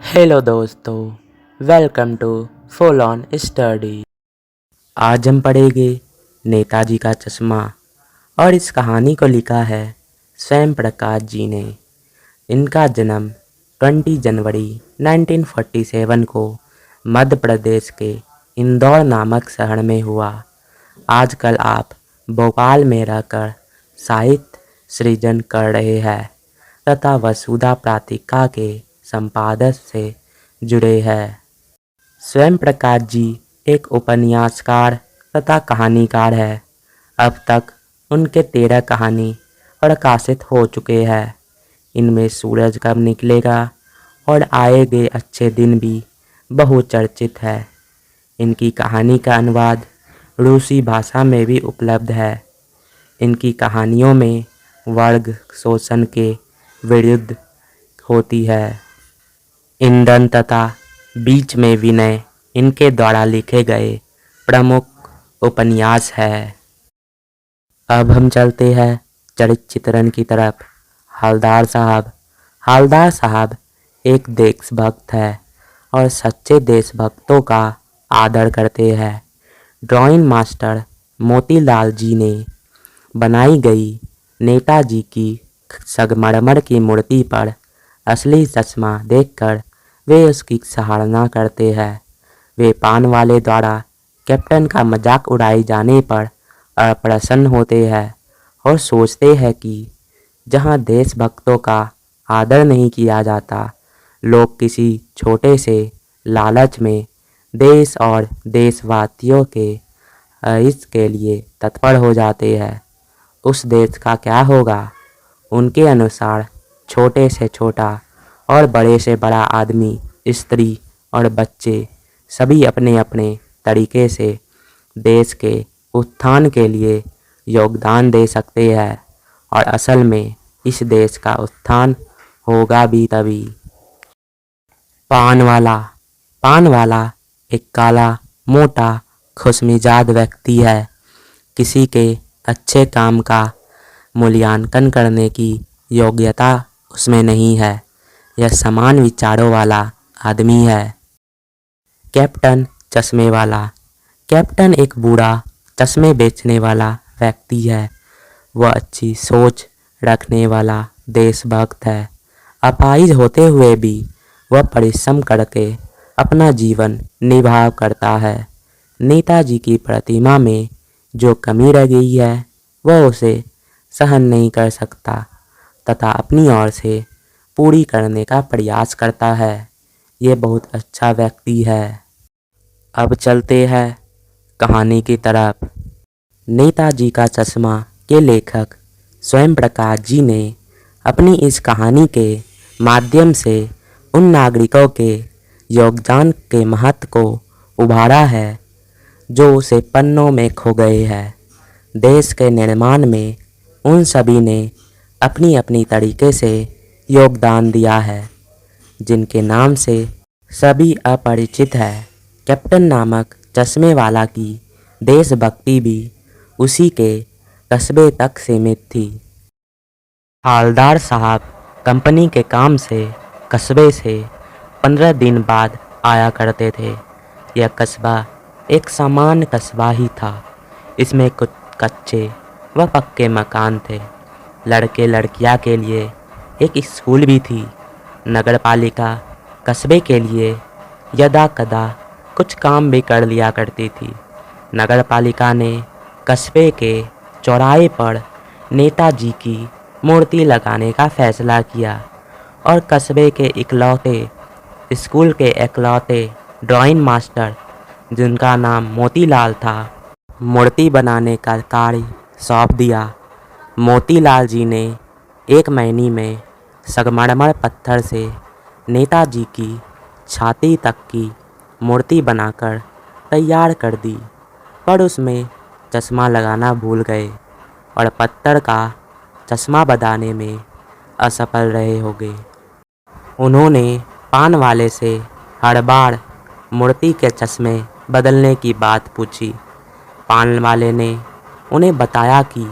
Hello दोस्तों, welcome to Full On Study. आज हम पढ़ेंगे नेताजी का चश्मा और इस कहानी को लिखा है स्वयं प्रकाश जी ने। इनका जन्म 20 जनवरी 1947 को मध्य प्रदेश के इंदौर नामक शहर में हुआ। आजकल आप भोपाल में रहकर साहित्य सृजन कर रहे हैं तथा वसुधा पत्रिका के संपादक से जुड़े हैं। स्वयं प्रकाश जी एक उपन्यासकार तथा कहानीकार है। अब तक उनके 13 कहानी प्रकाशित हो चुके हैं। इनमें सूरज कब निकलेगा और आएंगे अच्छे दिन भी बहुचर्चित है। इनकी कहानी का अनुवाद रूसी भाषा में भी उपलब्ध है। इनकी कहानियों में वर्ग शोषण के विरुद्ध होती है। ईंधन तथा बीच में विनय इनके द्वारा लिखे गए प्रमुख उपन्यास है। अब हम चलते हैं चरित्र चित्रण की तरफ। हालदार साहब एक देशभक्त है और सच्चे देशभक्तों का आदर करते हैं। ड्राइंग मास्टर मोतीलाल जी ने बनाई गई नेताजी की संगमरमर की मूर्ति पर असली चश्मा देखकर वे उसकी सराहना करते हैं। वे पान वाले द्वारा कैप्टन का मजाक उड़ाए जाने पर अप्रसन्न होते हैं और सोचते हैं कि जहां देशभक्तों का आदर नहीं किया जाता, लोग किसी छोटे से लालच में देश और देशवासियों के हित के लिए तत्पर हो जाते हैं। उस देश का क्या होगा? उनके अनुसार छोटे से छोटा और बड़े से बड़ा आदमी, स्त्री और बच्चे सभी अपने अपने तरीके से देश के उत्थान के लिए योगदान दे सकते हैं और असल में इस देश का उत्थान होगा भी तभी। पान वाला एक काला, मोटा, खुशमिजाज व्यक्ति है। किसी के अच्छे काम का मूल्यांकन करने की योग्यता उसमें नहीं है। यह समान विचारों वाला आदमी है। कैप्टन एक बूढ़ा चश्मे बेचने वाला व्यक्ति है। वह अच्छी सोच रखने वाला देशभक्त है। अपाहिज होते हुए भी वह परिश्रम करके अपना जीवन निर्वाह करता है। नेताजी की प्रतिमा में जो कमी रह गई है वह उसे सहन नहीं कर सकता तथा अपनी ओर से पूरी करने का प्रयास करता है। ये बहुत अच्छा व्यक्ति है। अब चलते हैं कहानी की तरफ। नेताजी का चश्मा के लेखक स्वयं प्रकाश जी ने अपनी इस कहानी के माध्यम से उन नागरिकों के योगदान के महत्व को उभारा है जो उसे पन्नों में खो गए हैं। देश के निर्माण में उन सभी ने अपनी अपनी तरीके से योगदान दिया है, जिनके नाम से सभी अपरिचित है। कैप्टन नामक चश्मे वाला की देशभक्ति भी उसी के कस्बे तक सीमित थी। हालदार साहब कंपनी के काम से कस्बे से 15 दिन बाद आया करते थे। यह कस्बा एक सामान्य कस्बा ही था। इसमें कुछ कच्चे व पक्के मकान थे। लड़के लड़कियां के लिए एक स्कूल भी थी। नगर पालिका कस्बे के लिए यदा कदा कुछ काम भी कर लिया करती थी। नगर पालिका ने कस्बे के चौराहे पर नेताजी की मूर्ति लगाने का फैसला किया और कस्बे के स्कूल के इकलौते ड्राइंग मास्टर, जिनका नाम मोतीलाल था, मूर्ति बनाने का कार्य सौंप दिया। मोतीलाल जी ने एक महीने में संगमरमर पत्थर से नेताजी की छाती तक की मूर्ति बनाकर तैयार कर दी, पर उसमें चश्मा लगाना भूल गए और पत्थर का चश्मा बनाने में असफल रहे होंगे। उन्होंने पान वाले से हर बार मूर्ति के चश्मे बदलने की बात पूछी। पान वाले ने उन्हें बताया कि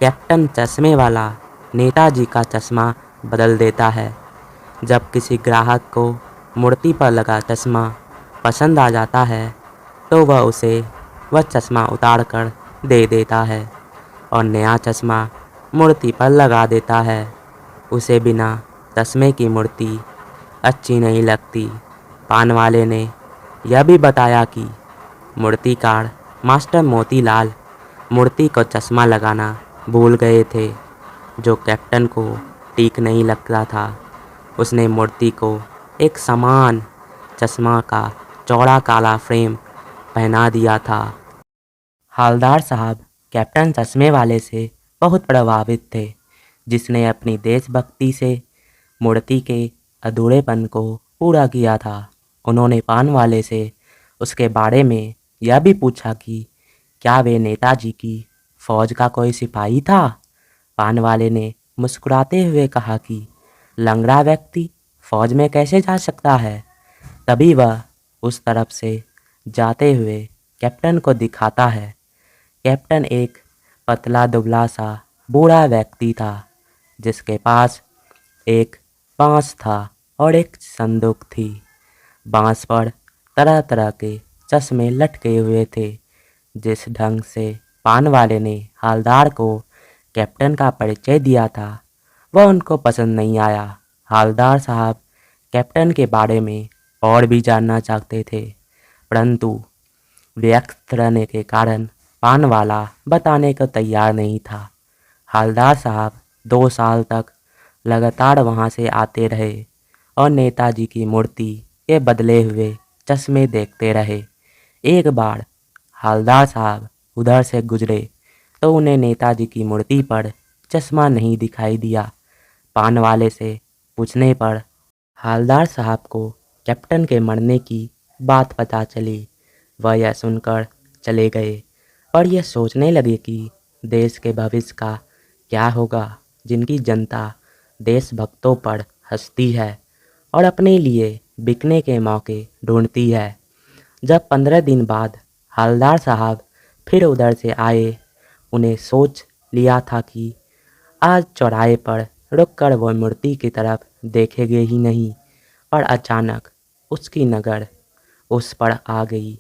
कैप्टन चश्मे वाला नेताजी का चश्मा बदल देता है। जब किसी ग्राहक को मूर्ति पर लगा चश्मा पसंद आ जाता है तो वह चश्मा उतार कर दे देता है और नया चश्मा मूर्ति पर लगा देता है। उसे बिना चश्मे की मूर्ति अच्छी नहीं लगती। पान वाले ने यह भी बताया कि मूर्तिकार मास्टर मोतीलाल मूर्ति को चश्मा लगाना भूल गए थे, जो कैप्टन को ठीक नहीं लगता था। उसने मूर्ति को एक समान चश्मा का चौड़ा काला फ्रेम पहना दिया था। हवलदार साहब कैप्टन चश्मे वाले से बहुत प्रभावित थे, जिसने अपनी देशभक्ति से मूर्ति के अधूरेपन को पूरा किया था। उन्होंने पान वाले से उसके बारे में यह भी पूछा कि क्या वे नेताजी की फौज का कोई सिपाही था। पान वाले ने मुस्कुराते हुए कहा कि लंगड़ा व्यक्ति फौज में कैसे जा सकता है। तभी वह उस तरफ से जाते हुए कैप्टन को दिखाता है। कैप्टन एक पतला दुबला सा बूढ़ा व्यक्ति था, जिसके पास एक बांस था और एक संदूक थी। बांस पर तरह तरह के चश्मे लटके हुए थे। जिस ढंग से पान वाले ने हवलदार को कैप्टन का परिचय दिया था, वह उनको पसंद नहीं आया। हवलदार साहब कैप्टन के बारे में और भी जानना चाहते थे, परंतु व्यस्त रहने के कारण पान वाला बताने को तैयार नहीं था। हवलदार साहब 2 साल तक लगातार वहां से आते रहे और नेताजी की मूर्ति के बदले हुए चश्मे देखते रहे। एक बार हवलदार साहब उधर से गुजरे तो उन्हें नेताजी की मूर्ति पर चश्मा नहीं दिखाई दिया। पान वाले से पूछने पर हवलदार साहब को कैप्टन के मरने की बात पता चली। वह यह सुनकर चले गए और यह सोचने लगे कि देश के भविष्य का क्या होगा, जिनकी जनता देशभक्तों पर हंसती है और अपने लिए बिकने के मौके ढूंढती है। जब 15 दिन बाद हवलदार साहब फिर उधर से आए, उन्हें सोच लिया था कि आज चौराहे पर रुककर वो मूर्ति की तरफ देखेंगे ही नहीं, और अचानक उसकी नज़र उस पर आ गई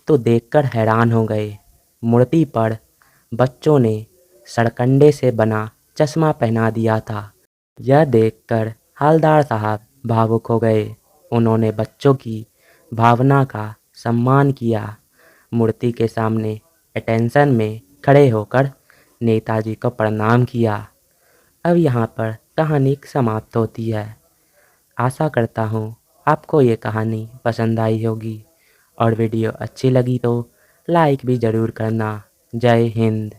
तो देखकर हैरान हो गए। मूर्ति पर बच्चों ने सरकंडे से बना चश्मा पहना दिया था। यह देखकर हवलदार साहब भावुक हो गए। उन्होंने बच्चों की भावना का सम्मान किया। मूर्ति के सामने अटेंशन में खड़े होकर नेताजी को प्रणाम किया। अब यहाँ पर कहानी समाप्त होती है। आशा करता हूँ आपको ये कहानी पसंद आई होगी और वीडियो अच्छी लगी तो लाइक भी ज़रूर करना। जय हिंद।